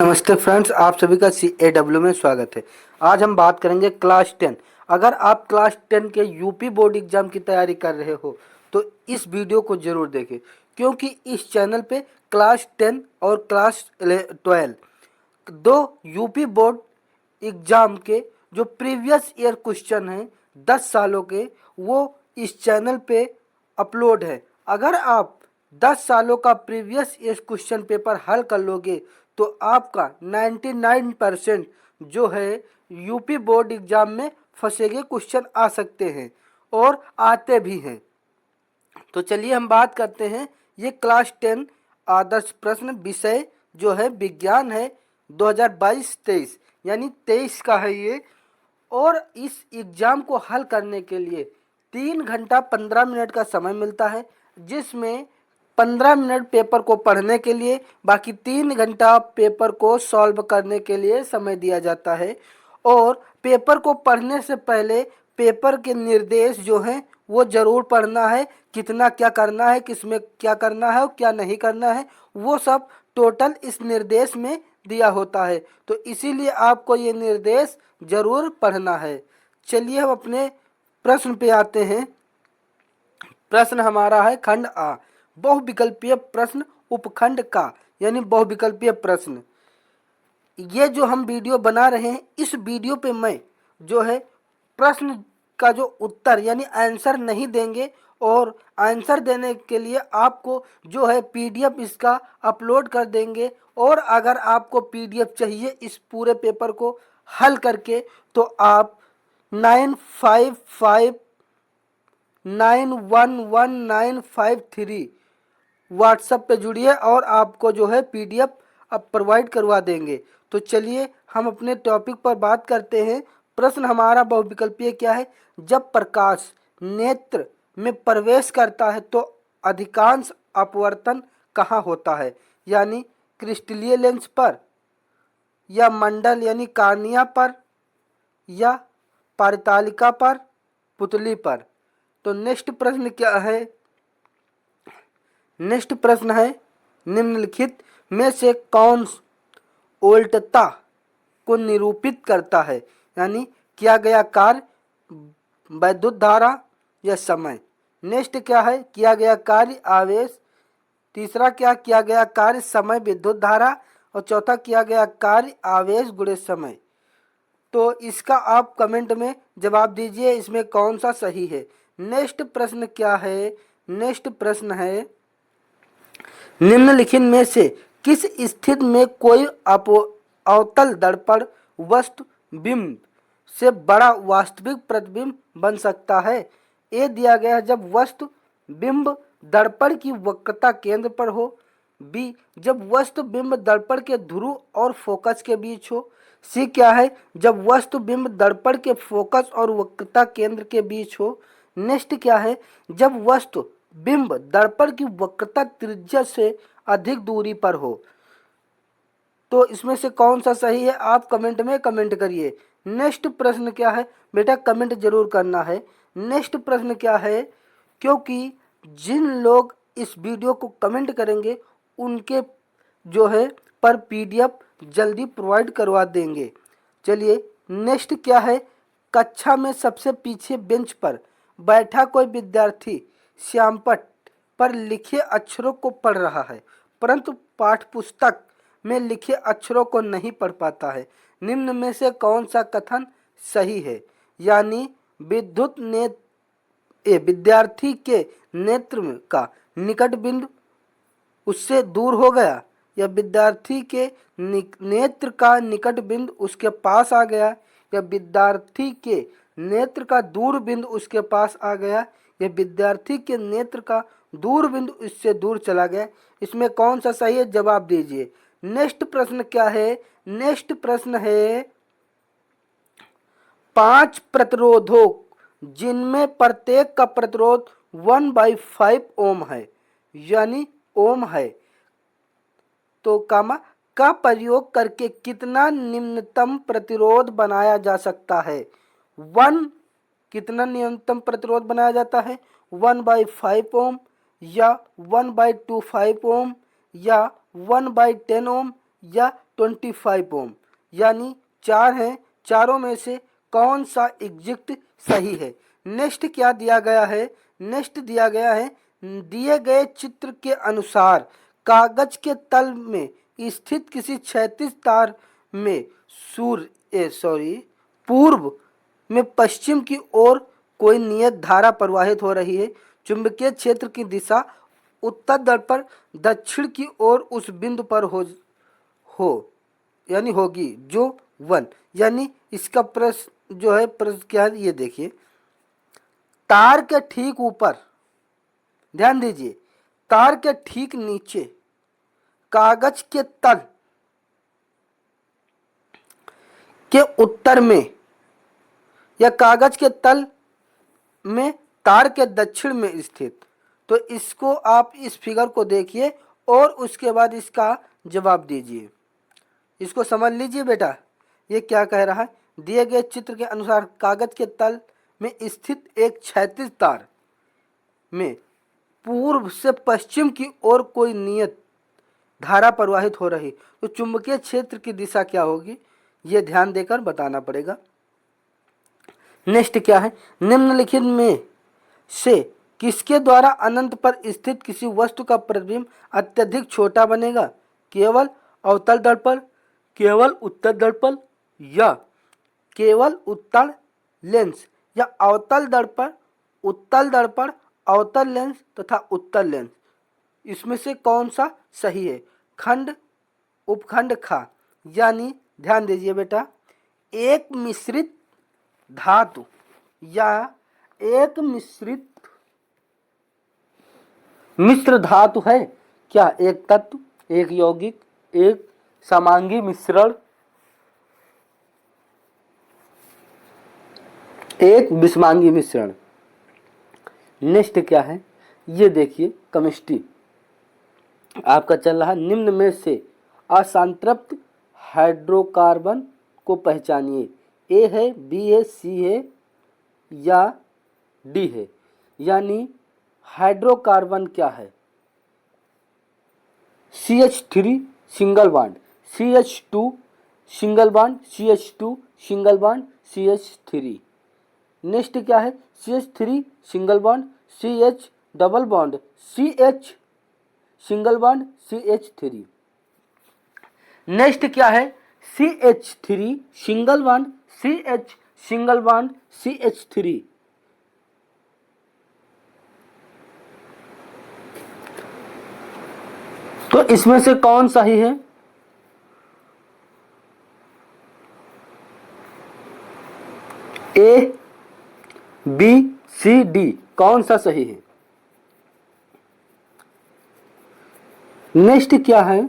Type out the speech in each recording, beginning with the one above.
नमस्ते फ्रेंड्स, आप सभी का CAW में स्वागत है। आज हम बात करेंगे क्लास 10। अगर आप क्लास 10 के यूपी बोर्ड एग्जाम की तैयारी कर रहे हो तो इस वीडियो को ज़रूर देखें, क्योंकि इस चैनल पे क्लास 10 और क्लास 12 दो यूपी बोर्ड एग्जाम के जो प्रीवियस ईयर क्वेश्चन हैं 10 सालों के, वो इस चैनल पे अपलोड है। अगर आप 10 सालों का प्रीवियस ईयर क्वेश्चन पेपर हल कर लोगे तो आपका 99% जो है यूपी बोर्ड एग्जाम में फंसे गए क्वेश्चन आ सकते हैं और आते भी हैं। तो चलिए हम बात करते हैं। ये क्लास 10 आदर्श प्रश्न विषय जो है विज्ञान है, 2022-23 यानी 23 का है ये। और इस एग्ज़ाम को हल करने के लिए 3 घंटा 15 मिनट का समय मिलता है, जिसमें 15 मिनट पेपर को पढ़ने के लिए, बाकी 3 घंटा पेपर को सॉल्व करने के लिए समय दिया जाता है। और पेपर को पढ़ने से पहले पेपर के निर्देश जो हैं वो ज़रूर पढ़ना है। कितना क्या करना है, किसमें क्या करना है और क्या नहीं करना है, वो सब टोटल इस निर्देश में दिया होता है। तो इसीलिए आपको ये निर्देश ज़रूर पढ़ना है। चलिए हम अपने प्रश्न पे आते हैं। प्रश्न हमारा है खंड आ, बहुविकल्पीय प्रश्न उपखंड का, यानी बहुविकल्पीय प्रश्न। ये जो हम वीडियो बना रहे हैं, इस वीडियो पे मैं जो है प्रश्न का जो उत्तर यानी आंसर नहीं देंगे, और आंसर देने के लिए आपको जो है PDF इसका अपलोड कर देंगे। और अगर आपको PDF चाहिए इस पूरे पेपर को हल करके, तो आप 9559111953 व्हाट्सएप पे जुड़िए और आपको जो है PDF अब प्रोवाइड करवा देंगे। तो चलिए हम अपने टॉपिक पर बात करते हैं। प्रश्न हमारा बहुविकल्पीय क्या है? जब प्रकाश नेत्र में प्रवेश करता है तो अधिकांश अपवर्तन कहाँ होता है? यानी क्रिस्टलीय लेंस पर, या मंडल यानी कार्निया पर, या पारितालिका पर, पुतली पर। तो नेक्स्ट प्रश्न क्या है? नेक्स्ट प्रश्न है निम्नलिखित में से कौन उल्टता को निरूपित करता है? यानी किया गया कार्य, वैद्युत धारा या समय। नेक्स्ट क्या है? किया गया कार्य आवेश। तीसरा क्या? किया गया कार्य समय विद्युत धारा। और चौथा किया गया कार्य आवेश गुणे समय। तो इसका आप कमेंट में जवाब दीजिए, इसमें कौन सा सही है। नेक्स्ट प्रश्न क्या है? नेक्स्ट प्रश्न है निम्नलिखित में से किस स्थिति में कोई अवतल दर्पण वस्तु बिंब से बड़ा वास्तविक प्रतिबिंब बन सकता है? ए दिया गया है जब वस्तु बिंब दर्पण की वक्रता केंद्र पर हो। बी जब वस्तु बिंब दर्पण के ध्रुव और फोकस के बीच हो। सी क्या है? जब वस्तु बिंब दर्पण के फोकस और वक्रता केंद्र के बीच हो। नेक्स्ट क्या है? जब वस्तु बिंब दर्पण की वक्रता त्रिज्या से अधिक दूरी पर हो। तो इसमें से कौन सा सही है? आप कमेंट में कमेंट करिए। नेक्स्ट प्रश्न क्या है? बेटा कमेंट जरूर करना है। नेक्स्ट प्रश्न क्या है? क्योंकि जिन लोग इस वीडियो को कमेंट करेंगे उनके जो है पर PDF जल्दी प्रोवाइड करवा देंगे। चलिए नेक्स्ट क्या है? कक्षा में सबसे पीछे बेंच पर बैठा कोई विद्यार्थी श्यामपट्ट पर लिखे अक्षरों को पढ़ रहा है, परंतु पाठ्यपुस्तक में लिखे अक्षरों को नहीं पढ़ पाता है। निम्न में से कौन सा कथन सही है? यानी विद्यार्थी के नेत्र का निकट बिंदु उससे दूर हो गया, या विद्यार्थी के नेत्र का निकट बिंदु उसके पास आ गया, या विद्यार्थी के नेत्र का दूर बिंदु उसके पास आ गया, या विद्यार्थी के नेत्र का दूर बिंदु इससे दूर चला गया। इसमें कौन सा सही है? जवाब दीजिए। नेक्स्ट प्रश्न क्या है? नेक्स्ट प्रश्न है 5 प्रतिरोधों जिनमें प्रत्येक का प्रतिरोध 1/5 ओम है, यानी ओम है, तो का प्रयोग करके कितना निम्नतम प्रतिरोध बनाया जा सकता है? 1 कितना न्यूनतम प्रतिरोध बनाया जाता है? 1/5 ओम, या 1/25 ओम, या 1/10 ओम, या 25 ओम, यानी 4 हैं, चारों में से कौन सा एग्जैक्ट सही है। नेक्स्ट क्या दिया गया है, नेक्स्ट दिया गया है दिए गए चित्र के अनुसार कागज के तल में स्थित किसी क्षैतिज तार में पूर्व में पश्चिम की ओर कोई नियत धारा प्रवाहित हो रही है। चुंबकीय क्षेत्र की दिशा उत्तर ध्रुव पर दक्षिण की ओर उस बिंदु पर हो यानी होगी जो 1, यानी इसका प्रश्न जो है प्रश्न क्या है ये देखिए। तार के ठीक ऊपर, ध्यान दीजिए, तार के ठीक नीचे कागज के तल के उत्तर में या कागज के तल में तार के दक्षिण में स्थित। तो इसको आप इस फिगर को देखिए और उसके बाद इसका जवाब दीजिए। इसको समझ लीजिए बेटा, ये क्या कह रहा है। दिए गए चित्र के अनुसार कागज के तल में स्थित एक क्षैतिज तार में पूर्व से पश्चिम की ओर कोई नियत धारा प्रवाहित हो रही, तो चुंबकीय क्षेत्र की दिशा क्या होगी, ये ध्यान देकर बताना पड़ेगा। नेक्स्ट क्या है, निम्नलिखित में से किसके द्वारा अनंत पर स्थित किसी वस्तु का प्रतिबिंब अत्यधिक छोटा बनेगा। केवल अवतल दर्पण, केवल उत्तल दर्पण या केवल उत्तल लेंस, या अवतल दर्पण, उत्तल दर्पण, अवतल लेंस तथा उत्तल लेंस। इसमें से कौन सा सही है। खंड उपखंड खा, यानी ध्यान दीजिए बेटा, एक मिश्रित धातु या एक मिश्र धातु है क्या। एक तत्व, एक यौगिक, एक समांगी मिश्रण, एक विषमांगी मिश्रण। नेक्स्ट क्या है ये देखिए, केमिस्ट्री आपका चल रहा है। निम्न में से असंतृप्त हाइड्रोकार्बन को पहचानिए। ए है, बी है, सी है या डी है। यानी हाइड्रोकार्बन क्या है, CH3 single bond, CH2 single bond, CH2 single bond, CH3। Next क्या है, CH3 single bond, CH double bond, CH single bond, CH3। Next क्या है, CH3 single bond, CH single bond, CH3। तो इसमें से कौन सही है। ए, बी, सी, डी कौन सा सही है। नेक्स्ट क्या है,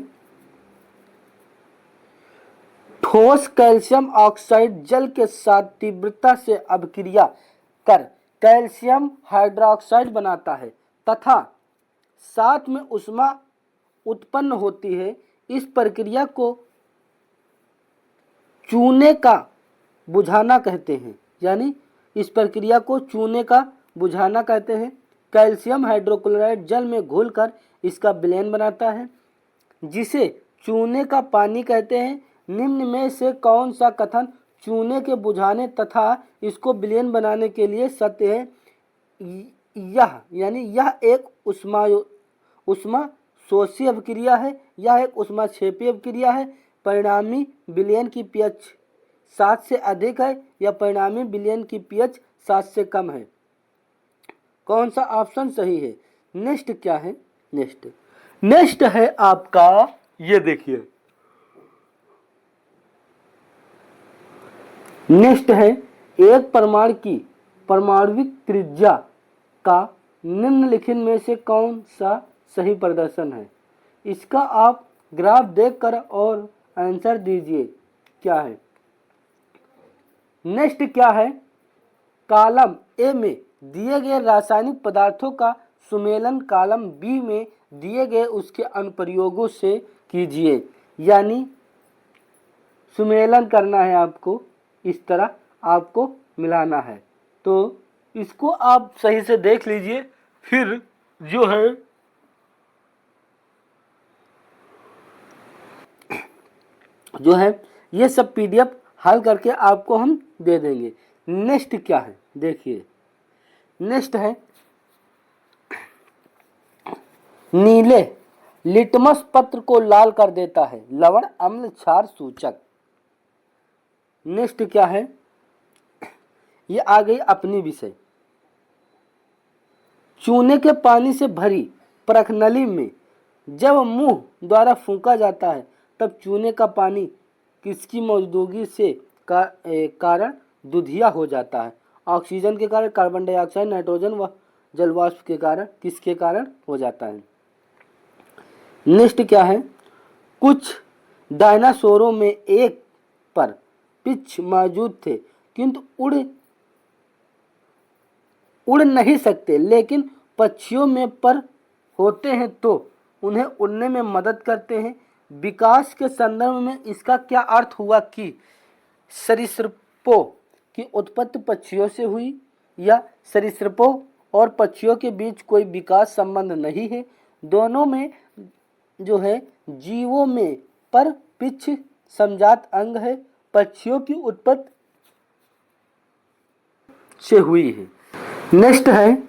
ठोस कैल्शियम ऑक्साइड जल के साथ तीव्रता से अभिक्रिया कर कैल्शियम हाइड्रोक्साइड बनाता है तथा साथ में ऊष्मा उत्पन्न होती है। इस प्रक्रिया को चूने का बुझाना कहते हैं, यानी इस प्रक्रिया को चूने का बुझाना कहते हैं। कैल्शियम हाइड्रोक्लोराइड जल में घुलकर इसका विलयन बनाता है, जिसे चूने का पानी कहते हैं। निम्न में से कौन सा कथन चूने के बुझाने तथा इसको विलयन बनाने के लिए सत्य है। यह यानी यह एक उष्मा शोषी अभिक्रिया है, यह एक उष्माक्षेपी अभिक्रिया है। परिणामी विलयन की pH 7 से अधिक है या परिणामी विलयन की pH 7 से कम है। कौन सा ऑप्शन सही है। नेक्स्ट क्या है, नेक्स्ट है आपका, ये देखिए, नेक्स्ट है एक परमाणु की परमाणविक त्रिज्या का निम्नलिखित में से कौन सा सही प्रदर्शन है। इसका आप ग्राफ देखकर और आंसर दीजिए क्या है। नेक्स्ट क्या है, कॉलम ए में दिए गए रासायनिक पदार्थों का सुमेलन कॉलम बी में दिए गए उसके अनुप्रयोगों से कीजिए। यानी सुमेलन करना है आपको, इस तरह आपको मिलाना है। तो इसको आप सही से देख लीजिए। फिर जो है जो है ये सब PDF हल करके आपको हम दे देंगे। नेक्स्ट क्या है देखिए, नेक्स्ट है नीले लिटमस पत्र को लाल कर देता है लवण अम्ल क्षार सूचक। नेक्स्ट क्या है, ये आ गई अपनी विषय। चूने के पानी से भरी प्रखनली में जब मुंह द्वारा फूंका जाता है तब चूने का पानी किसकी मौजूदगी से कारण दुधिया हो जाता है? ऑक्सीजन के कारण, कार्बन डाइऑक्साइड, नाइट्रोजन व जलवाष्प के कारण, किसके कारण हो जाता है? नेक्स्ट क्या है, कुछ डायनासोरों में एक पर पिच मौजूद थे किंतु उड़ नहीं सकते, लेकिन पक्षियों में पर होते हैं तो उन्हें उड़ने में मदद करते हैं। विकास के संदर्भ में इसका क्या अर्थ हुआ कि सरीसृपों की उत्पत्ति पक्षियों से हुई या सरीसृपों और पक्षियों के बीच कोई विकास संबंध नहीं है। दोनों में जो है जीवों में पर पिच समजात अंग है, पक्षियों की उत्पत्ति से हुई है। नेक्स्ट है,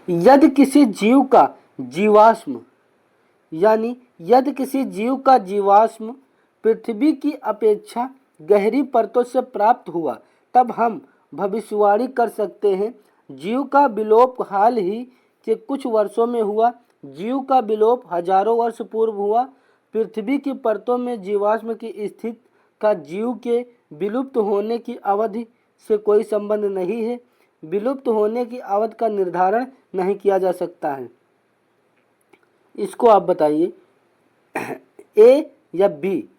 यदि किसी जीव का जीवाश्म यानी यदि किसी जीव का जीवाश्म पृथ्वी की अपेक्षा गहरी परतों से प्राप्त हुआ तब हम भविष्यवाणी कर सकते हैं जीव का विलोप हाल ही के कुछ वर्षों में हुआ। जीव का विलोप हजारों वर्ष पूर्व हुआ। पृथ्वी की परतों में जीवाश्म की स्थिति का जीव के विलुप्त होने की अवधि से कोई संबंध नहीं है। विलुप्त होने की अवधि का निर्धारण नहीं किया जा सकता है। इसको आप बताइए ए या बी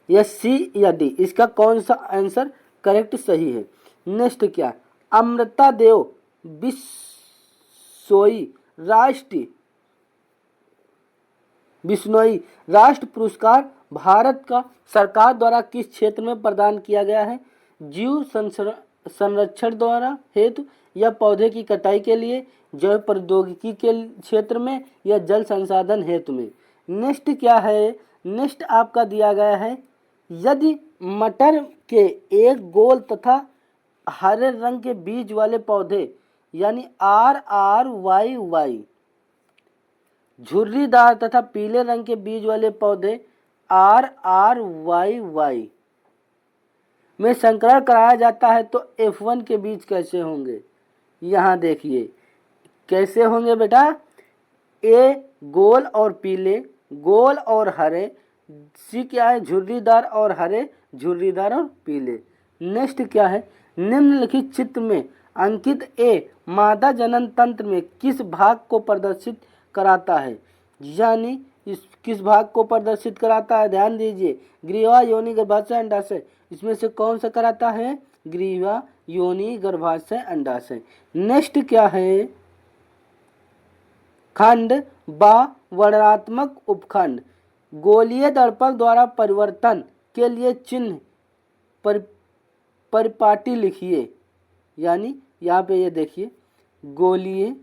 या सी या डी, इसका कौन सा आंसर करेक्ट सही है? नेक्स्ट क्या, अमृता देव बिश्नोई राष्ट्र पुरस्कार भारत का सरकार द्वारा किस क्षेत्र में प्रदान किया गया है? जीव संरक्षण द्वारा हेतु या पौधे की कटाई के लिए, जैव प्रौद्योगिकी के क्षेत्र में या जल संसाधन हेतु में? नेक्स्ट क्या है, नेक्स्ट आपका दिया गया है, यदि मटर के एक गोल तथा हरे रंग के बीज वाले पौधे यानी RRYY, झुर्रीदार तथा पीले रंग के बीज वाले पौधे RRYY में संकरण कराया जाता है तो F1 के बीज कैसे होंगे? यहाँ देखिए कैसे होंगे बेटा, ए गोल और पीले, गोल और हरे, सी क्या है झुर्रीदार और हरे, झुर्रीदार और पीले। नेक्स्ट क्या है, निम्नलिखित चित्र में अंकित ए मादा जनन तंत्र में किस भाग को प्रदर्शित कराता है? यानी इस किस भाग को प्रदर्शित कराता है? ध्यान दीजिए, ग्रीवा, योनि, गर्भाशय, अंडाशय, इसमें से कौन सा कराता है? ग्रीवा, योनि, गर्भाशय, अंडाशय। नेक्स्ट क्या है, खंड बा वर्णात्मक उपखंड, गोलीय दर्पण द्वारा परिवर्तन के लिए चिन्ह परिपाटी लिखिए। यानी यहाँ पे ये देखिए, गोलीय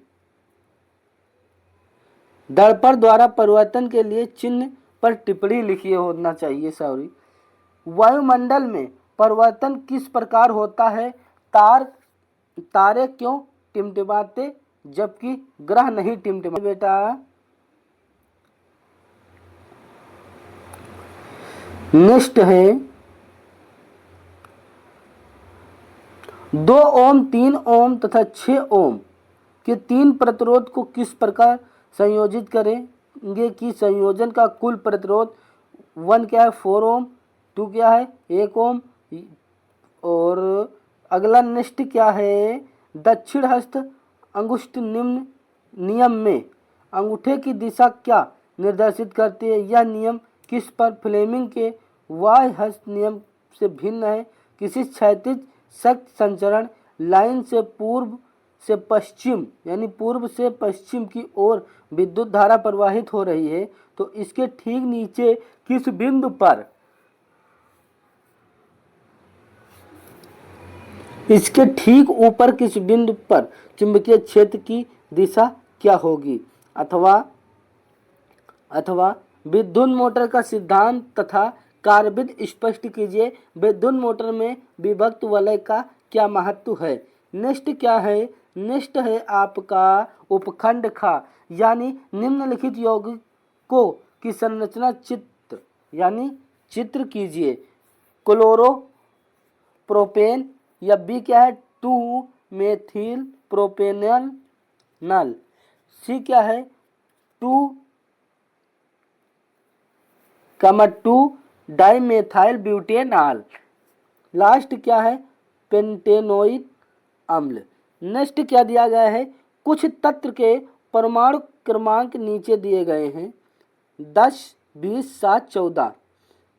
दर्पण द्वारा परिवर्तन के लिए चिन्ह पर टिप्पणी लिखिए होना चाहिए, सॉरी। वायुमंडल में परिवर्तन किस प्रकार होता है? तारे क्यों टिमटिमाते जबकि ग्रह नहीं टिमटिमाते? बेटा नेक्स्ट है, 2 ओम, 3 ओम तथा 6 ओम के 3 प्रतिरोध को किस प्रकार संयोजित करेंगे कि संयोजन का कुल प्रतिरोध 1 क्या है 4 ओम, 2 क्या है 1 ओम, और अगला नेक्स्ट क्या है, दक्षिण हस्त अंगुष्ठ निम्न नियम में अंगूठे की दिशा क्या निर्देशित करती है? यह नियम किस पर फ्लेमिंग के वाह्य हस्त नियम से भिन्न है? किसी क्षैतिज सख्त संचरण लाइन से पूर्व से पश्चिम यानी पूर्व से पश्चिम की ओर विद्युत धारा प्रवाहित हो रही है तो इसके ठीक नीचे किस बिंदु पर, इसके ठीक ऊपर किस बिंदु पर चुंबकीय क्षेत्र की दिशा क्या होगी? अथवा विद्युत मोटर का सिद्धांत तथा कार्यविधि स्पष्ट कीजिए। विद्युत मोटर में विभक्त वलय का क्या महत्व है। नेक्स्ट क्या है, नेक्स्ट है आपका उपखंड खा, यानी निम्नलिखित यौगिकों की संरचना चित्र कीजिए। क्लोरो प्रोपेन या बी क्या है 2 मेथिल प्रोपेनल नल, सी क्या है 2 डाइमेथाइल ब्यूटेनॉल, लास्ट क्या है पेंटेनोइक अम्ल। नेक्स्ट क्या दिया गया है, कुछ तत्व के परमाणु क्रमांक नीचे दिए गए हैं 10, 20, 7, 14।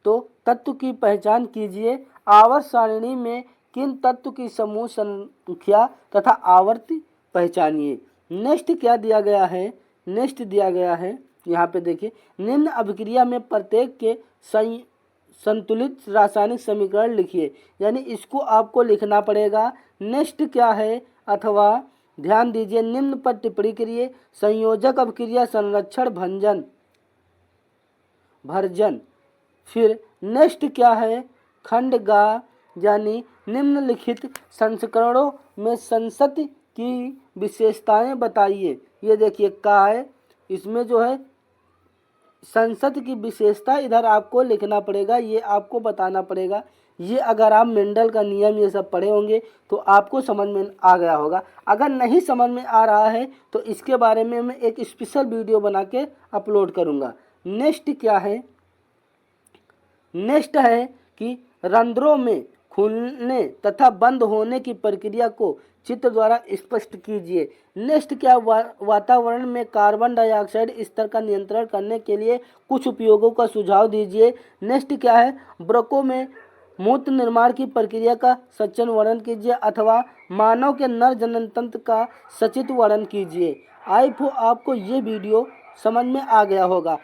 तो तत्व की पहचान कीजिए। आवर्त सारणी में किन तत्व की समूह संख्या तथा आवर्ती पहचानिए। नेक्स्ट क्या दिया गया है, नेक्स्ट दिया गया है यहाँ पे देखिए, निम्न अभिक्रिया में प्रत्येक के संतुलित रासायनिक समीकरण लिखिए, यानी इसको आपको लिखना पड़ेगा। नेक्स्ट क्या है, अथवा ध्यान दीजिए निम्न पर टिप्पणी करिए। संयोजक अभिक्रिया संरक्षण भर्जन। फिर नेक्स्ट क्या है खंड गा, यानी निम्नलिखित संस्करणों में संसति की विशेषताएं बताइए। ये देखिए का है, इसमें जो है संसद की विशेषता इधर आपको लिखना पड़ेगा, ये आपको बताना पड़ेगा। ये अगर आप मेंडल का नियम ये सब पढ़े होंगे तो आपको समझ में आ गया होगा। अगर नहीं समझ में आ रहा है तो इसके बारे में मैं एक स्पेशल वीडियो बना के अपलोड करूँगा। नेक्स्ट क्या है, नेक्स्ट है कि रंध्रों में खुलने तथा बंद होने की प्रक्रिया को चित्र द्वारा स्पष्ट कीजिए। नेक्स्ट क्या, वातावरण में कार्बन डाइऑक्साइड स्तर का नियंत्रण करने के लिए कुछ उपयोगों का सुझाव दीजिए। नेक्स्ट क्या है, वृक्कों में मूत्र निर्माण की प्रक्रिया का सचित्र वर्णन कीजिए अथवा मानव के नर जनन तंत्र का सचित्र वर्णन कीजिए। आई होप आपको ये वीडियो समझ में आ गया होगा।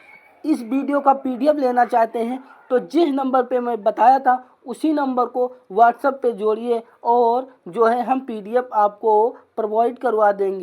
इस वीडियो का पीडीएफ लेना चाहते हैं तो जिस नंबर पे मैं बताया था उसी नंबर को व्हाट्सएप पे जोड़िए और जो है हम पीडीएफ आपको प्रोवाइड करवा देंगे।